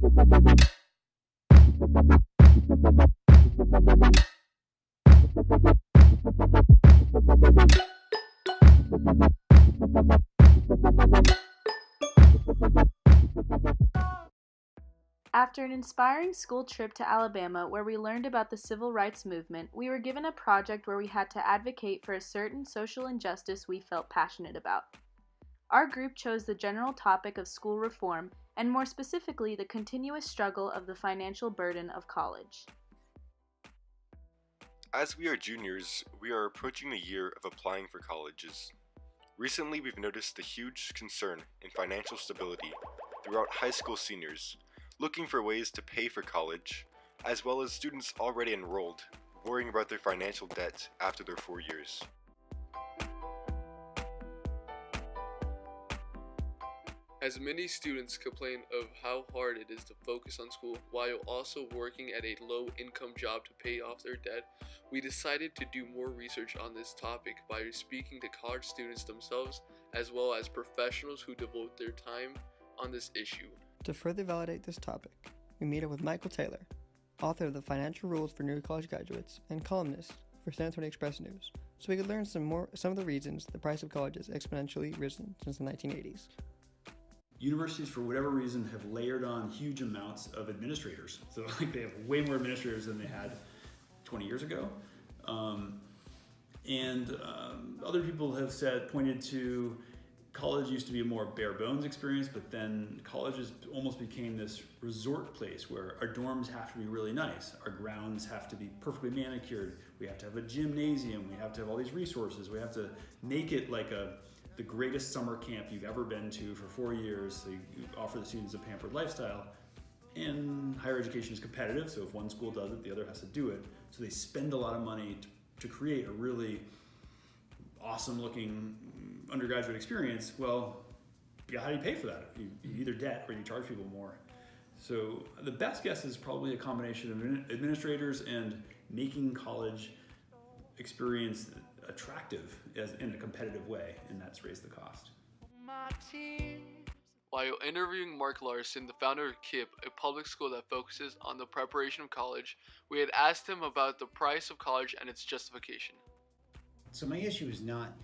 After an inspiring school trip to Alabama where we learned about the civil rights movement, we were given a project where we had to advocate for a certain social injustice we felt passionate about. Our group chose the general topic of school reform, and more specifically, the continuous struggle of the financial burden of college. As we are juniors, we are approaching a year of applying for colleges. Recently, we've noticed the huge concern in financial stability throughout high school seniors, looking for ways to pay for college, as well as students already enrolled, worrying about their financial debt after their 4 years. As many students complain of how hard it is to focus on school while also working at a low-income job to pay off their debt, we decided to do more research on this topic by speaking to college students themselves as well as professionals who devote their time on this issue. To further validate this topic, we meet up with Michael Taylor, author of the Financial Rules for New College Graduates and columnist for San Antonio Express News, so we could learn some of the reasons the price of college has exponentially risen since the 1980s. Universities, for whatever reason, have layered on huge amounts of administrators. So they have way more administrators than they had 20 years ago. Other people have pointed to college used to be a more bare bones experience, but then colleges almost became this resort place where our dorms have to be really nice. Our grounds have to be perfectly manicured. We have to have a gymnasium. We have to have all these resources. We have to make it like the greatest summer camp you've ever been to for 4 years. So you offer the students a pampered lifestyle. And higher education is competitive, so if one school does it, the other has to do it. So they spend a lot of money to create a really awesome looking undergraduate experience. Well, how do you pay for that? You either debt or you charge people more. So the best guess is probably a combination of administrators and making college experience attractive in a competitive way, and that's raised the cost. While interviewing Mark Larson, the founder of KIPP, a public school that focuses on the preparation of college, we had asked him about the price of college and its justification. So my issue is not,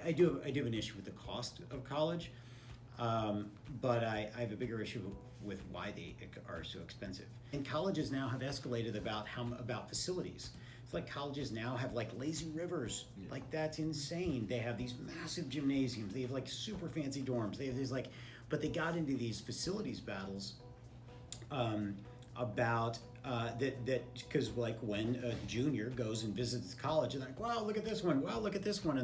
I do have an issue with the cost of college, but I have a bigger issue with why they are so expensive. And colleges now have escalated about facilities. It's like colleges now have like lazy rivers. Yeah. Like that's insane. They have these massive gymnasiums. They have like super fancy dorms. They have these but they got into these facilities battles about because like when a junior goes and visits college and they're like, wow, look at this one. Wow, look at this one.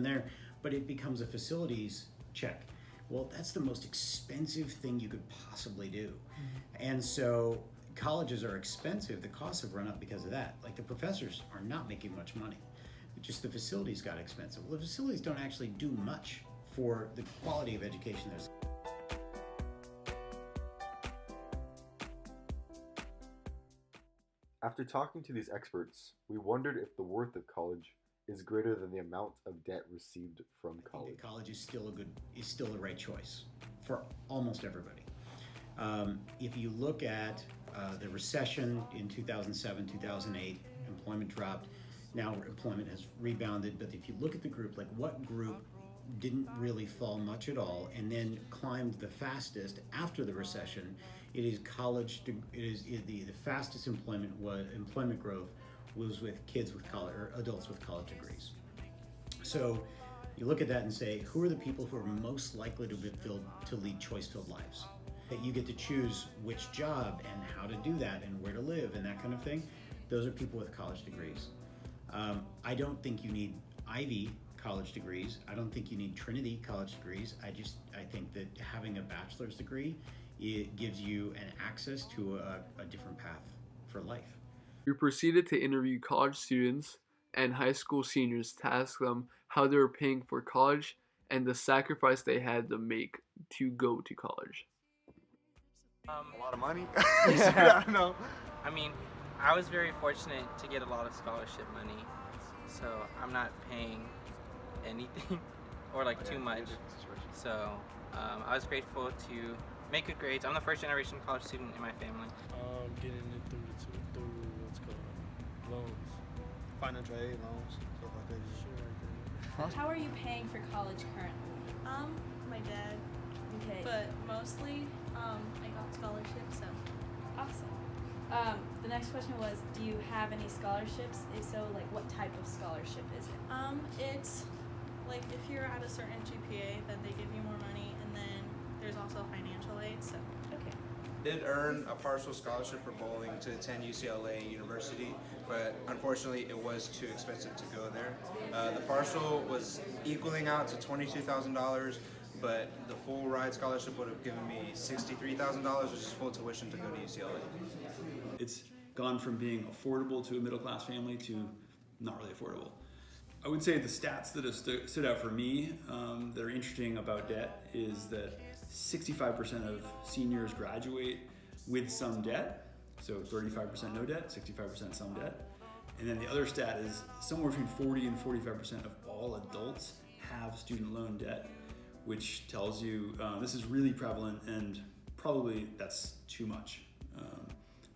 But it becomes a facilities check. Well, that's the most expensive thing you could possibly do. Mm-hmm. And so colleges are expensive. The costs have run up because of that. Like the professors are not making much money. Just the facilities got expensive. Well, the facilities don't actually do much for the quality of education there's. After talking to these experts, we wondered if the worth of college is greater than the amount of debt received from college. I think that college is still the right choice for almost everybody. If you look at the recession in 2007, 2008, employment dropped. Now employment has rebounded, but if you look at the group, like what group didn't really fall much at all and then climbed the fastest after the recession, it is college. It is the fastest employment growth was with kids with college or adults with college degrees. So you look at that and say, who are the people who are most likely to lead choice-filled lives? That you get to choose which job and how to do that and where to live and that kind of thing. Those are people with college degrees. I don't think you need Ivy college degrees. I don't think you need Trinity college degrees. I think that having a bachelor's degree, it gives you an access to a different path for life. We proceeded to interview college students and high school seniors to ask them how they were paying for college and the sacrifice they had to make to go to college. A lot of money. Yeah. I don't know. I mean, I was very fortunate to get a lot of scholarship money, so I'm not paying anything or like too much. So I was grateful to make good grades. I'm the first generation college student in my family. Getting it through what's called loans. Financial aid, loans, stuff like that. Sure. How are you paying for college currently? My dad, Okay. but mostly, I got scholarships, so. Awesome. The next question was, do you have any scholarships? If so, like what type of scholarship is it? It's like if you're at a certain GPA, then they give you more money, and then there's also financial aid, so. Okay. Did earn a partial scholarship for bowling to attend UCLA University, but unfortunately it was too expensive to go there. The partial was equaling out to $22,000, but the full ride scholarship would have given me $63,000, which is full tuition to go to UCLA. It's gone from being affordable to a middle class family to not really affordable. I would say the stats that have stood out for me that are interesting about debt is that 65% of seniors graduate with some debt. So 35% no debt, 65% some debt. And then the other stat is somewhere between 40 and 45% of all adults have student loan debt, which tells you this is really prevalent, and probably that's too much.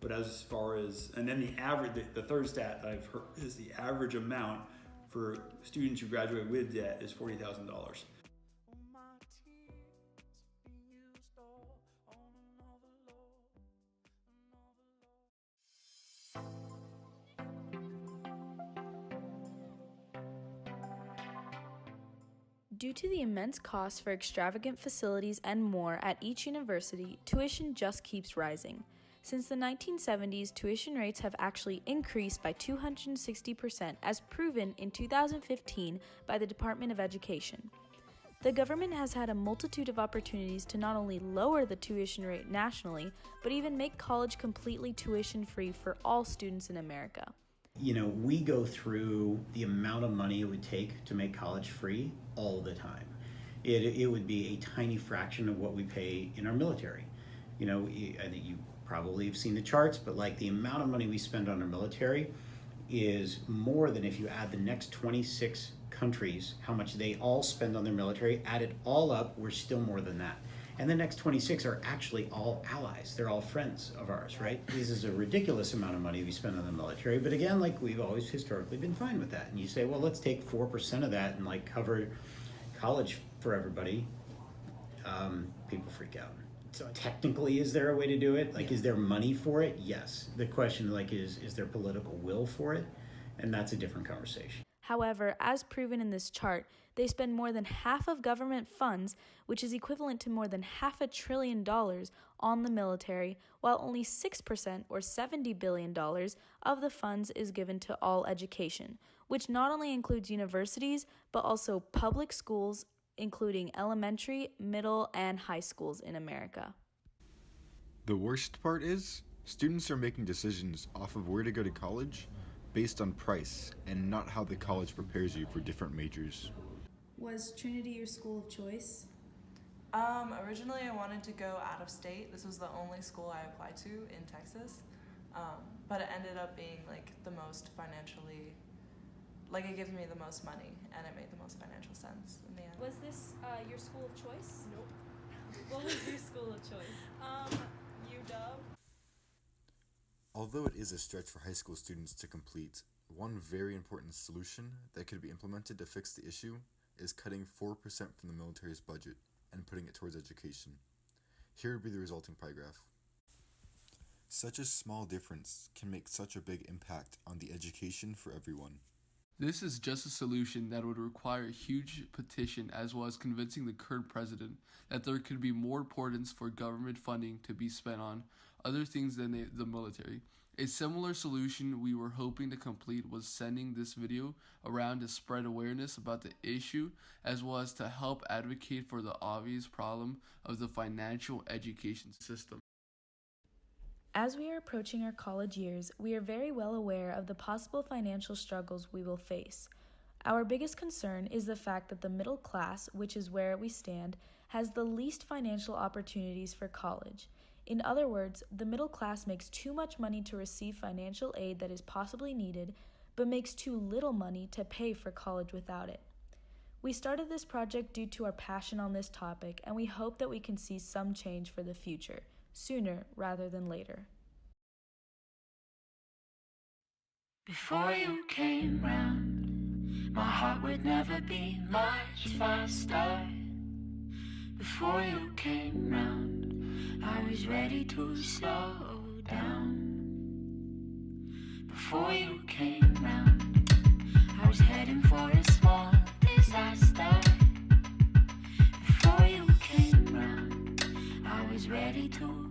But as far as, and then the third stat that I've heard is the average amount for students who graduate with debt is $40,000. Due to the immense costs for extravagant facilities and more at each university, tuition just keeps rising. Since the 1970s, tuition rates have actually increased by 260%, as proven in 2015 by the Department of Education. The government has had a multitude of opportunities to not only lower the tuition rate nationally, but even make college completely tuition-free for all students in America. You know, we go through the amount of money it would take to make college free all the time. It would be a tiny fraction of what we pay in our military. You know, I think you probably have seen the charts, but like the amount of money we spend on our military is more than if you add the next 26 countries, how much they all spend on their military. Add it all up, we're still more than that. And the next 26 are actually all allies. They're all friends of ours, right? This is a ridiculous amount of money we spend on the military. But again, like we've always historically been fine with that. And you say, well, let's take 4% of that and like cover college for everybody. People freak out. So technically, is there a way to do it? Like, is there money for it? Yes. The question like is there political will for it? And that's a different conversation. However, as proven in this chart, they spend more than half of government funds, which is equivalent to more than $500 billion on the military, while only 6% or $70 billion of the funds is given to all education, which not only includes universities, but also public schools, including elementary, middle, and high schools in America. The worst part is, students are making decisions off of where to go to college based on price and not how the college prepares you for different majors. Was Trinity your school of choice? Originally I wanted to go out of state. This was the only school I applied to in Texas. But it ended up being like the most financially, like it gives me the most money and it made the most financial sense in the end. Was this your school of choice? Nope. What was your school of choice? UW. Although it is a stretch for high school students to complete, one very important solution that could be implemented to fix the issue is cutting 4% from the military's budget and putting it towards education. Here would be the resulting pie graph. Such a small difference can make such a big impact on the education for everyone. This is just a solution that would require a huge petition as well as convincing the current president that there could be more importance for government funding to be spent on other things than the military. A similar solution we were hoping to complete was sending this video around to spread awareness about the issue as well as to help advocate for the obvious problem of the financial education system. As we are approaching our college years, we are very well aware of the possible financial struggles we will face. Our biggest concern is the fact that the middle class, which is where we stand, has the least financial opportunities for college. In other words, the middle class makes too much money to receive financial aid that is possibly needed, but makes too little money to pay for college without it. We started this project due to our passion on this topic, and we hope that we can see some change for the future, sooner rather than later. Before you came round, my heart would never beat much faster. Before you came round, I was ready to slow down. Before you came round, I was heading for a small disaster. Before you came round, I was ready to